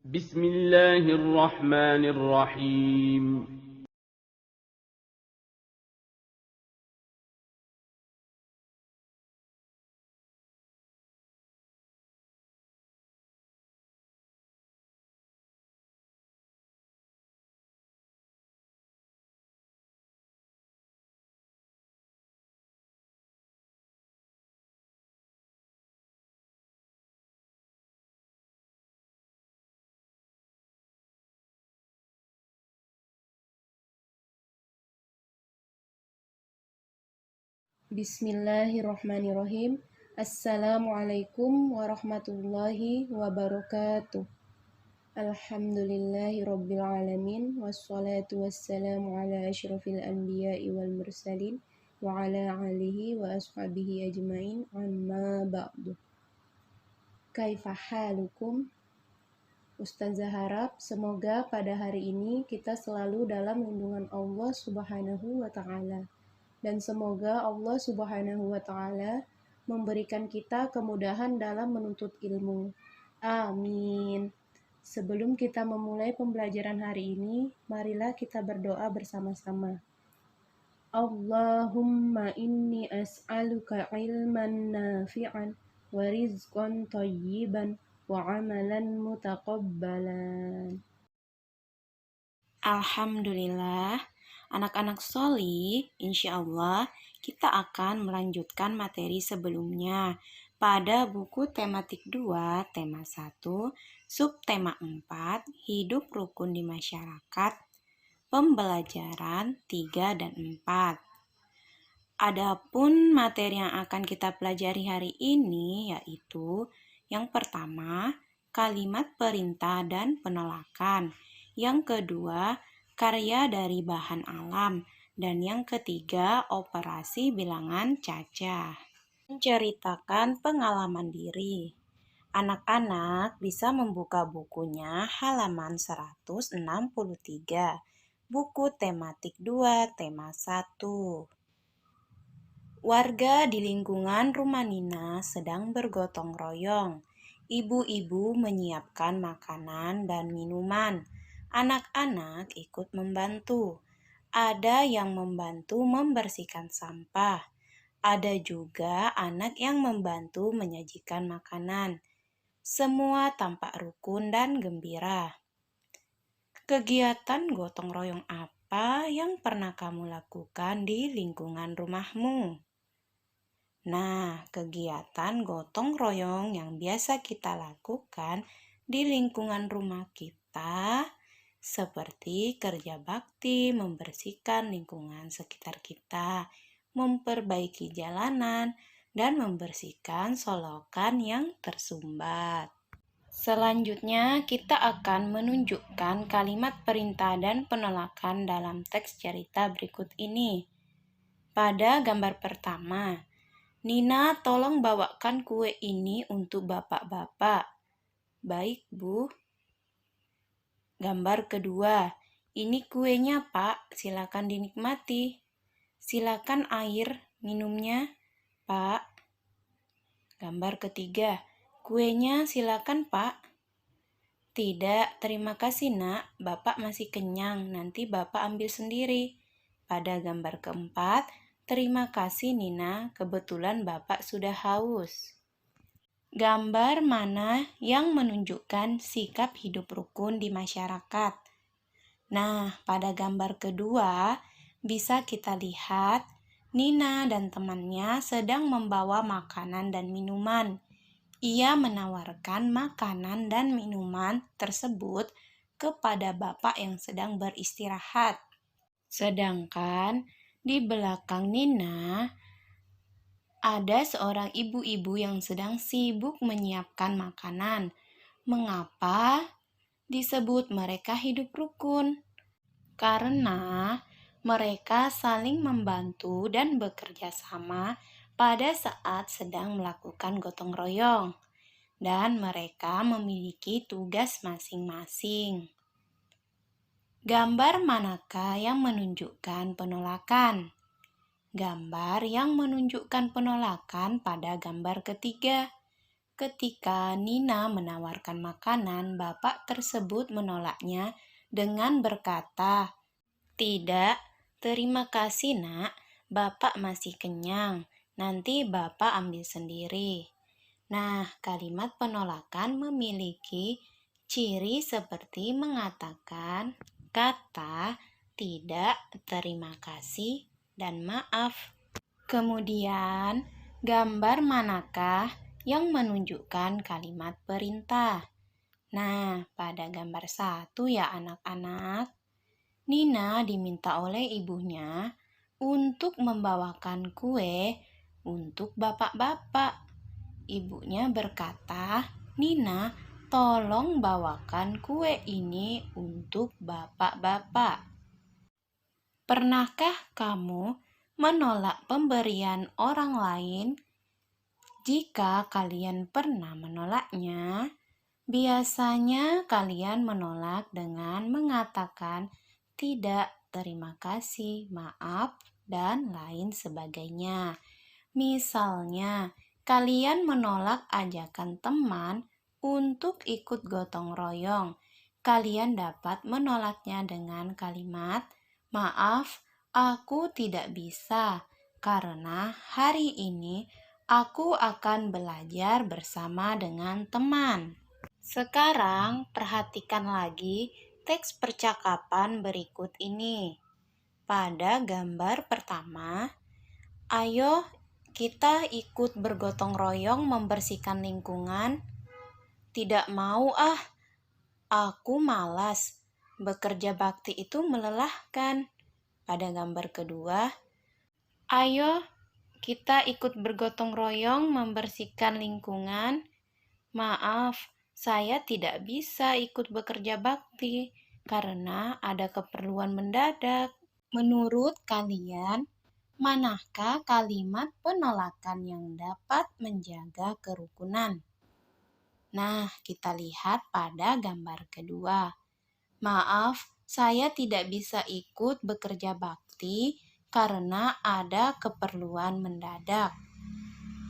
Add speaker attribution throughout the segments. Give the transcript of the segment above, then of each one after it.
Speaker 1: بسم الله الرحمن الرحيم.
Speaker 2: Bismillahirrahmanirrahim. Assalamualaikum warahmatullahi wabarakatuh. Alhamdulillahi rabbil alamin. Wassalatu wassalamu ala asyrafil anbiya'i wal mursalin wa ala alihi wa ashabihi ajmain, amma ba'du. Kaifa halukum? Ustazah harap semoga pada hari ini kita selalu dalam lindungan Allah Subhanahu wa Ta'ala. Dan semoga Allah Subhanahu wa Ta'ala memberikan kita kemudahan dalam menuntut ilmu. Amin. Sebelum kita memulai pembelajaran hari ini, marilah kita berdoa bersama-sama. Allahumma inni as'aluka ilman nafi'an wa rizqan thayyiban wa amalan mutaqabbalan.
Speaker 3: Alhamdulillah, anak-anak Soli, insya Allah kita akan melanjutkan materi sebelumnya pada buku tematik 2, tema 1, subtema 4, hidup rukun di masyarakat, pembelajaran 3 dan 4. Adapun materi yang akan kita pelajari hari ini yaitu yang pertama, kalimat perintah dan penolakan. Yang kedua, karya dari bahan alam. Dan yang ketiga, operasi bilangan cacah. Menceritakan pengalaman diri. Anak-anak bisa membuka bukunya halaman 163. Buku tematik 2, tema 1. Warga di lingkungan rumah Nina sedang bergotong royong. Ibu-ibu menyiapkan makanan dan minuman. Anak-anak ikut membantu. Ada yang membantu membersihkan sampah. Ada juga anak yang membantu menyajikan makanan. Semua tampak rukun dan gembira. Kegiatan gotong royong apa yang pernah kamu lakukan di lingkungan rumahmu? Nah, kegiatan gotong royong yang biasa kita lakukan di lingkungan rumah kita seperti kerja bakti, membersihkan lingkungan sekitar kita, memperbaiki jalanan, dan membersihkan solokan yang tersumbat. Selanjutnya, kita akan menunjukkan kalimat perintah dan penolakan dalam teks cerita berikut ini. Pada gambar pertama, Nina, tolong bawakan kue ini untuk bapak-bapak. Baik, Bu. Gambar kedua, ini kuenya, Pak. Silakan dinikmati. Silakan air minumnya, Pak. Gambar ketiga, kuenya silakan, Pak. Tidak, terima kasih, Nak. Bapak masih kenyang. Nanti Bapak ambil sendiri. Pada gambar keempat, terima kasih, Nina. Kebetulan Bapak sudah haus. Gambar mana yang menunjukkan sikap hidup rukun di masyarakat? Nah, pada gambar kedua bisa kita lihat Nina dan temannya sedang membawa makanan dan minuman. Ia menawarkan makanan dan minuman tersebut kepada bapak yang sedang beristirahat. Sedangkan di belakang Nina ada seorang ibu-ibu yang sedang sibuk menyiapkan makanan. Mengapa disebut mereka hidup rukun? Karena mereka saling membantu dan bekerja sama pada saat sedang melakukan gotong royong. Dan mereka memiliki tugas masing-masing. Gambar manakah yang menunjukkan penolakan? Gambar yang menunjukkan penolakan pada gambar ketiga. Ketika Nina menawarkan makanan, bapak tersebut menolaknya dengan berkata, "Tidak, terima kasih nak, bapak masih kenyang, nanti bapak ambil sendiri." Nah, kalimat penolakan memiliki ciri seperti mengatakan kata tidak, terima kasih, dan maaf. Kemudian, gambar manakah yang menunjukkan kalimat perintah? Nah, pada gambar 1 ya anak-anak, Nina diminta oleh ibunya untuk membawakan kue untuk bapak-bapak. Ibunya berkata, "Nina, tolong bawakan kue ini untuk bapak-bapak." Pernahkah kamu menolak pemberian orang lain? Jika kalian pernah menolaknya, biasanya kalian menolak dengan mengatakan tidak, terima kasih, maaf, dan lain sebagainya. Misalnya, kalian menolak ajakan teman untuk ikut gotong royong. Kalian dapat menolaknya dengan kalimat, "Maaf, aku tidak bisa, karena hari ini aku akan belajar bersama dengan teman." Sekarang, perhatikan lagi teks percakapan berikut ini. Pada gambar pertama, ayo kita ikut bergotong royong membersihkan lingkungan. Tidak mau ah, aku malas. Bekerja bakti itu melelahkan. Pada gambar kedua, ayo kita ikut bergotong royong membersihkan lingkungan. Maaf, saya tidak bisa ikut bekerja bakti karena ada keperluan mendadak. Menurut kalian, manakah kalimat penolakan yang dapat menjaga kerukunan? Nah, kita lihat pada gambar kedua. Maaf, saya tidak bisa ikut bekerja bakti karena ada keperluan mendadak.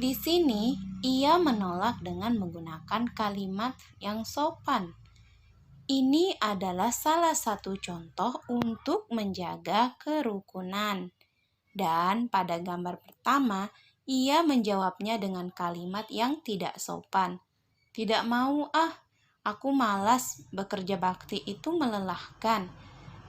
Speaker 3: Di sini, ia menolak dengan menggunakan kalimat yang sopan. Ini adalah salah satu contoh untuk menjaga kerukunan. Dan pada gambar pertama, ia menjawabnya dengan kalimat yang tidak sopan. Tidak mau ah, aku malas, bekerja bakti itu melelahkan.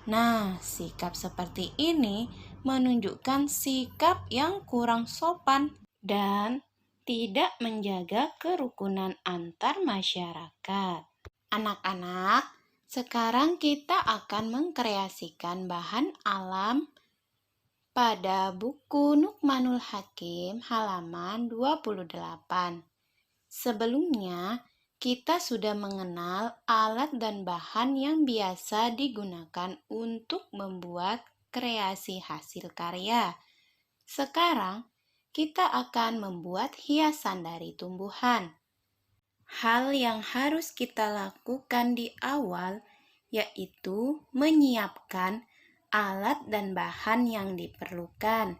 Speaker 3: Nah, sikap seperti ini menunjukkan sikap yang kurang sopan dan tidak menjaga kerukunan antar masyarakat. Anak-anak, sekarang kita akan mengkreasikan bahan alam pada buku Nukmanul Hakim halaman 28. Sebelumnya, kita sudah mengenal alat dan bahan yang biasa digunakan untuk membuat kreasi hasil karya. Sekarang, kita akan membuat hiasan dari tumbuhan. Hal yang harus kita lakukan di awal yaitu menyiapkan alat dan bahan yang diperlukan.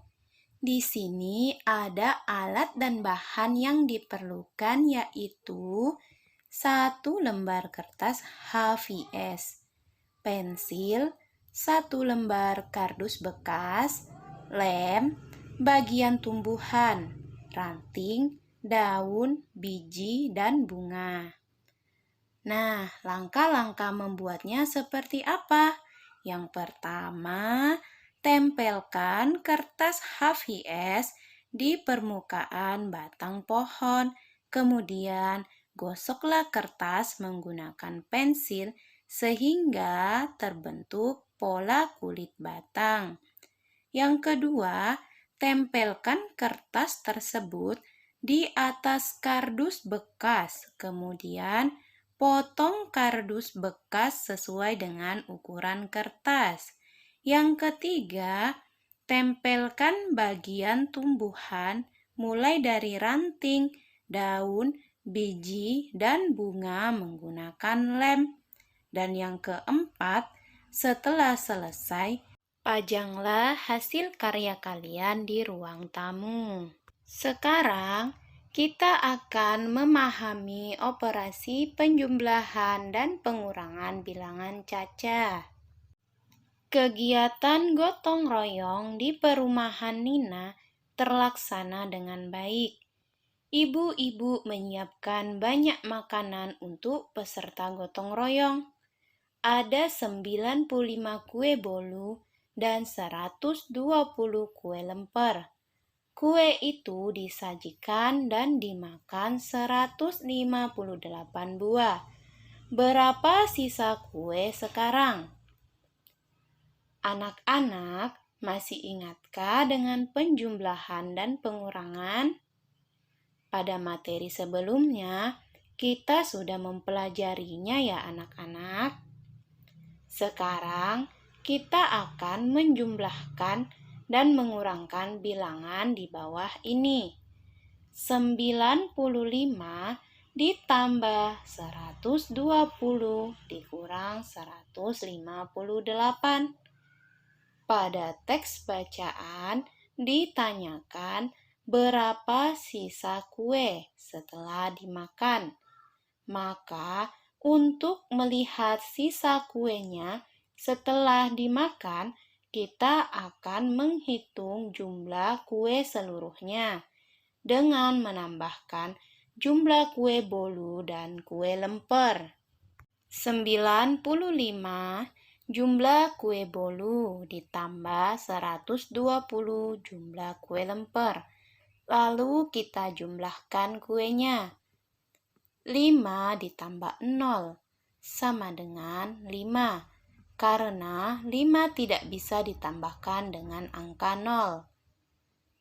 Speaker 3: Di sini ada alat dan bahan yang diperlukan yaitu 1 lembar kertas HVS, pensil, 1 lembar kardus bekas, lem, bagian tumbuhan, ranting, daun, biji, dan bunga. Nah, langkah-langkah membuatnya seperti apa? Yang pertama, tempelkan kertas HVS di permukaan batang pohon. Kemudian, gosoklah kertas menggunakan pensil sehingga terbentuk pola kulit batang. Yang kedua, tempelkan kertas tersebut di atas kardus bekas. Kemudian, potong kardus bekas sesuai dengan ukuran kertas. Yang ketiga, tempelkan bagian tumbuhan mulai dari ranting, daun, biji, dan bunga menggunakan lem. Dan yang keempat, setelah selesai, pajanglah hasil karya kalian di ruang tamu. Sekarang, kita akan memahami operasi penjumlahan dan pengurangan bilangan caca. Kegiatan gotong royong di perumahan Nina terlaksana dengan baik. Ibu-ibu menyiapkan banyak makanan untuk peserta gotong royong. Ada 95 kue bolu dan 120 kue lemper. Kue itu disajikan dan dimakan 158 buah. Berapa sisa kue sekarang? Anak-anak, masih ingatkah dengan penjumlahan dan pengurangan? Pada materi sebelumnya, kita sudah mempelajarinya ya anak-anak. Sekarang, kita akan menjumlahkan dan mengurangkan bilangan di bawah ini. 95 ditambah 120 dikurang 158. Pada teks bacaan ditanyakan berapa sisa kue setelah dimakan. Maka untuk melihat sisa kuenya setelah dimakan, kita akan menghitung jumlah kue seluruhnya dengan menambahkan jumlah kue bolu dan kue lemper. 95 jumlah kue bolu ditambah 120 jumlah kue lemper. Lalu kita jumlahkan kuenya. 5 ditambah 0 sama dengan 5. Karena 5 tidak bisa ditambahkan dengan angka 0.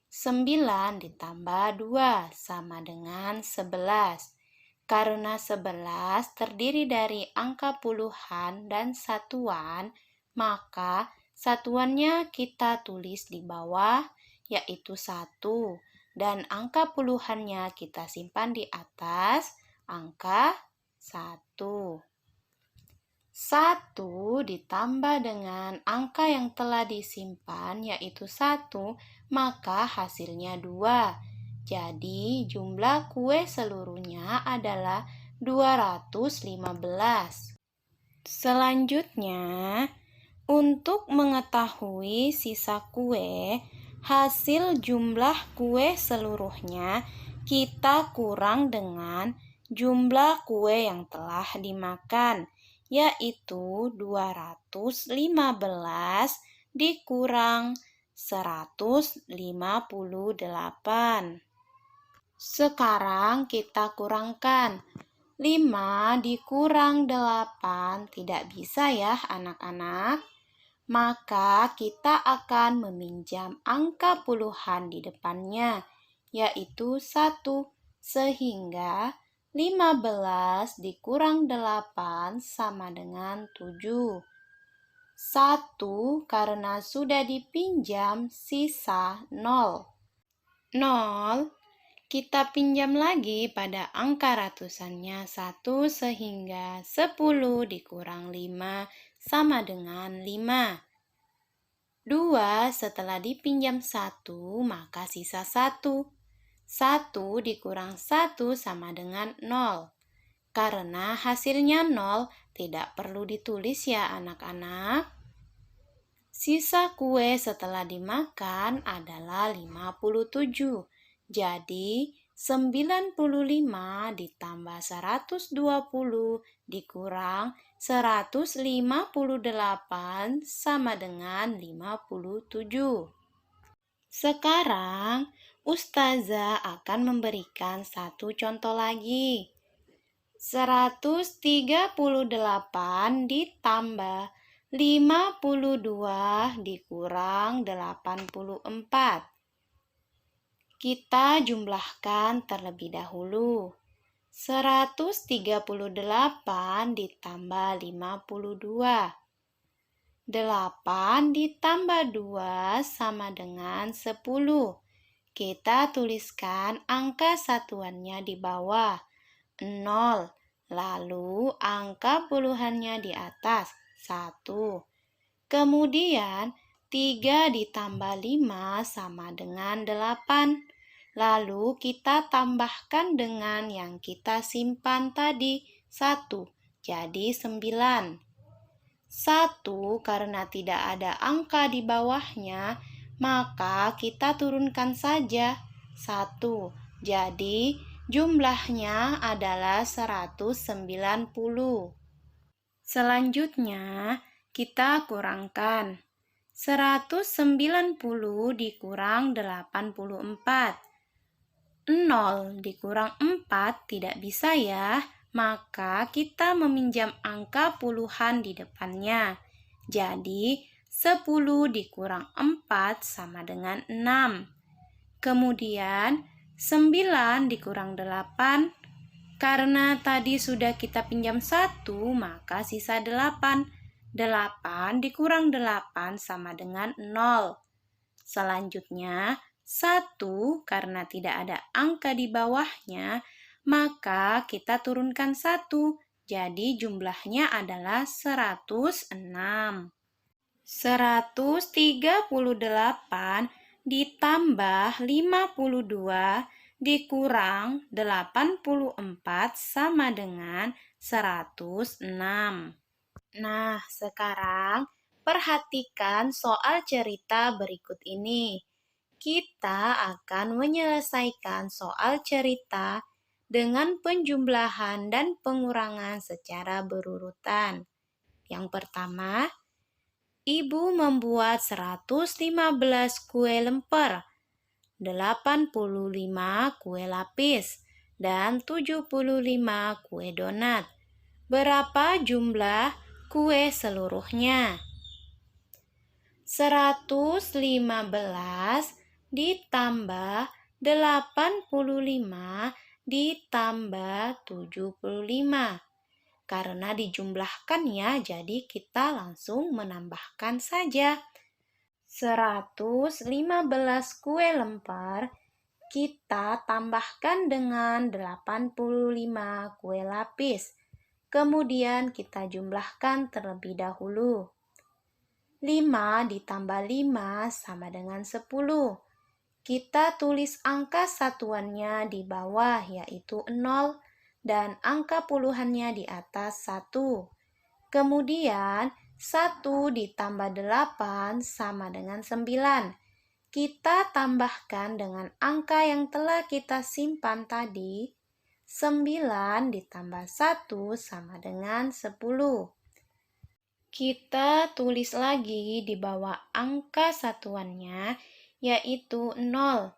Speaker 3: 9 ditambah 2 sama dengan 11. Karena 11 terdiri dari angka puluhan dan satuan, maka satuannya kita tulis di bawah, yaitu 1. Dan angka puluhannya kita simpan di atas angka 1. 1 ditambah dengan angka yang telah disimpan yaitu 1, maka hasilnya 2. Jadi jumlah kue seluruhnya adalah 215. Selanjutnya, untuk mengetahui sisa kue, hasil jumlah kue seluruhnya kita kurang dengan jumlah kue yang telah dimakan, yaitu 215 dikurang 158. Sekarang kita kurangkan. 5 dikurang 8 tidak bisa ya anak-anak. Maka kita akan meminjam angka puluhan di depannya, yaitu 1, sehingga 15 dikurang 8 sama dengan 7. 1 karena sudah dipinjam sisa 0. 0 kita pinjam lagi pada angka ratusannya 1 sehingga 10 dikurang 5 sama dengan 5. 2 setelah dipinjam 1 maka sisa 1. 1 dikurang 1 sama dengan 0. Karena hasilnya 0, tidak perlu ditulis ya anak-anak. Sisa kue setelah dimakan adalah 57. Jadi 95 ditambah 120 dikurang 158 sama dengan 57. Sekarang Ustazah akan memberikan satu contoh lagi. 138 ditambah 52 dikurang 84. Kita jumlahkan terlebih dahulu. 138 ditambah 52. 8 ditambah 2 sama dengan 10. Kita tuliskan angka satuannya di bawah, 0. Lalu angka puluhannya di atas, 1. Kemudian 3 ditambah 5 sama dengan 8. Lalu kita tambahkan dengan yang kita simpan tadi, 1. Jadi 9. 1 karena tidak ada angka di bawahnya, maka kita turunkan saja 1. Jadi jumlahnya adalah 190. Selanjutnya kita kurangkan. 190 dikurang 84. 0 dikurang 4 tidak bisa ya, maka kita meminjam angka puluhan di depannya. Jadi 10 dikurang 4 sama dengan 6. Kemudian 9 dikurang 8. Karena tadi sudah kita pinjam 1, maka sisa 8. 8 dikurang 8 sama dengan 0. Selanjutnya 1 karena tidak ada angka di bawahnya, maka kita turunkan 1. Jadi jumlahnya adalah 106. 138 ditambah 52 dikurang 84 sama dengan 106. Nah, sekarang perhatikan soal cerita berikut ini. Kita akan menyelesaikan soal cerita dengan penjumlahan dan pengurangan secara berurutan. Yang pertama, Ibu membuat 115 kue lemper, 85 kue lapis, dan 75 kue donat. Berapa jumlah kue seluruhnya? 115 ditambah 85 ditambah 75. Karena dijumlahkan ya, jadi kita langsung menambahkan saja. 115 kue lemper kita tambahkan dengan 85 kue lapis. Kemudian kita jumlahkan terlebih dahulu. 5 ditambah 5 sama dengan 10. Kita tulis angka satuannya di bawah, yaitu 0, dan angka puluhannya di atas 1. Kemudian 1 ditambah 8 sama dengan 9. Kita tambahkan dengan angka yang telah kita simpan tadi. 9 ditambah 1 sama dengan 10. Kita tulis lagi di bawah angka satuannya, yaitu 0.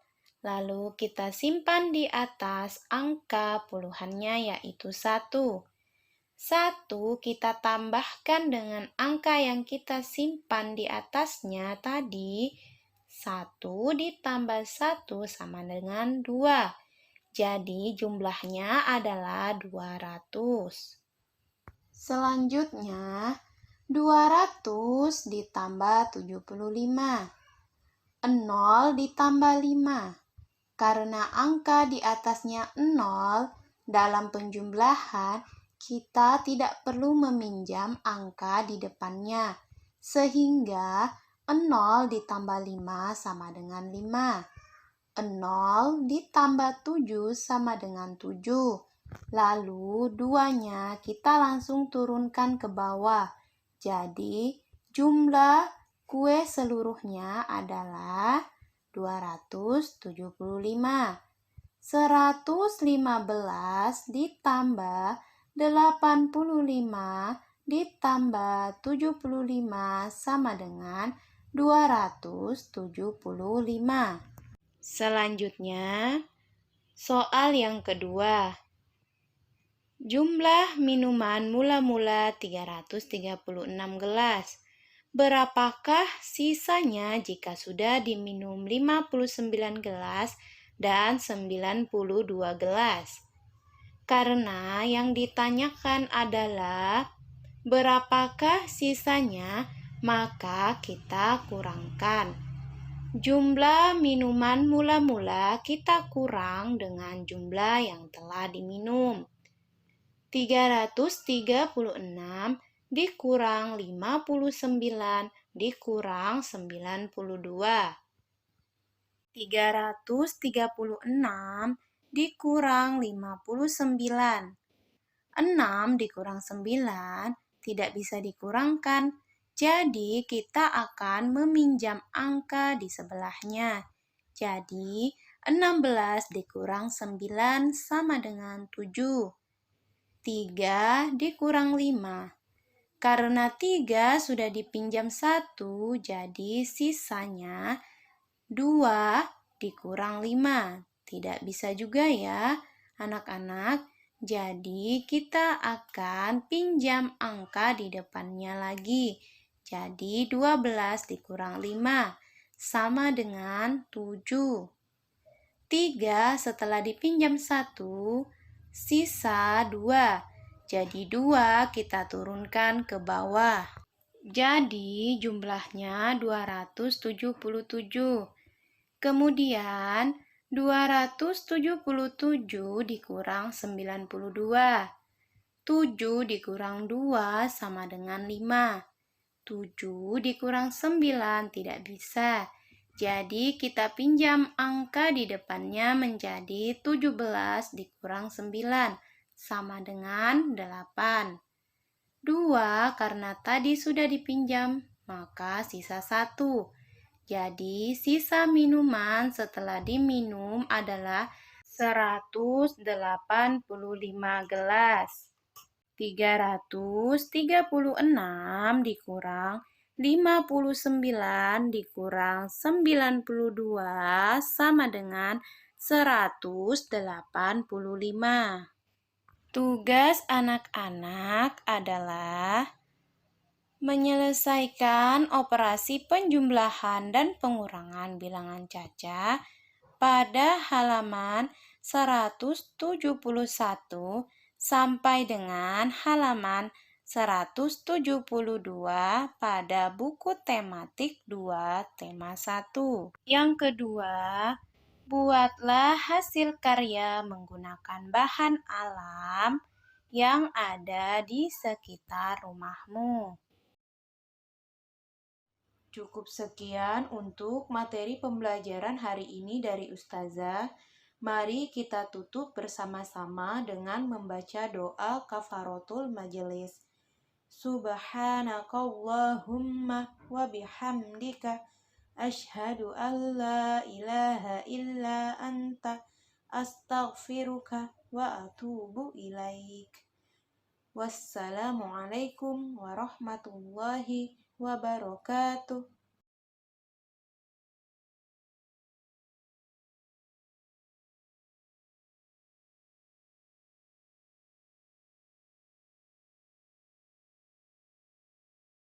Speaker 3: Lalu kita simpan di atas angka puluhannya, yaitu 1. 1 kita tambahkan dengan angka yang kita simpan di atasnya tadi. 1 ditambah 1 sama dengan 2. Jadi jumlahnya adalah 200. Selanjutnya 200 ditambah 75. 0 ditambah 5. Karena angka di atasnya 0, dalam penjumlahan kita tidak perlu meminjam angka di depannya. Sehingga 0 ditambah 5 sama dengan 5. 0 ditambah 7 sama dengan 7. Lalu 2-nya kita langsung turunkan ke bawah. Jadi jumlah kue seluruhnya adalah 275. 115 ditambah 85 ditambah 75 sama dengan 275. Selanjutnya, soal yang kedua. Jumlah minuman mula-mula 336 gelas. Berapakah sisanya jika sudah diminum 59 gelas dan 92 gelas? Karena yang ditanyakan adalah berapakah sisanya, maka kita kurangkan. Jumlah minuman mula-mula kita kurang dengan jumlah yang telah diminum. 336 dikurang 59 dikurang 92. 336 dikurang 59. 6 dikurang 9 tidak bisa dikurangkan. Jadi, kita akan meminjam angka di sebelahnya. Jadi, 16 dikurang 9 sama dengan 7. 3 dikurang 5. Karena 3 sudah dipinjam 1, jadi sisanya 2 dikurang 5. Tidak bisa juga ya, anak-anak. Jadi, kita akan pinjam angka di depannya lagi. Jadi, 12 dikurang 5 sama dengan 7. 3 setelah dipinjam 1, sisa 2. Jadi 2 kita turunkan ke bawah. Jadi jumlahnya 277. Kemudian 277 dikurang 92. 7 dikurang 2 sama dengan 5. 7 dikurang 9 tidak bisa. Jadi kita pinjam angka di depannya menjadi 17 dikurang 9 sama dengan 8. 2 karena tadi sudah dipinjam, maka sisa 1. Jadi sisa minuman setelah diminum adalah 185 gelas. 336 dikurang 59 dikurang 92 sama dengan 185. Tugas anak-anak adalah menyelesaikan operasi penjumlahan dan pengurangan bilangan caca pada halaman 171 sampai dengan halaman 172 pada buku tematik 2 tema 1. Yang kedua, buatlah hasil karya menggunakan bahan alam yang ada di sekitar rumahmu. Cukup sekian untuk materi pembelajaran hari ini dari Ustazah. Mari kita tutup bersama-sama dengan membaca doa kafaratul majelis. Subhanakallahumma wa bihamdika asyhadu an la ilaha illa anta astaghfiruka wa atubu ilaik. Wassalamualaikum warahmatullahi wabarakatuh.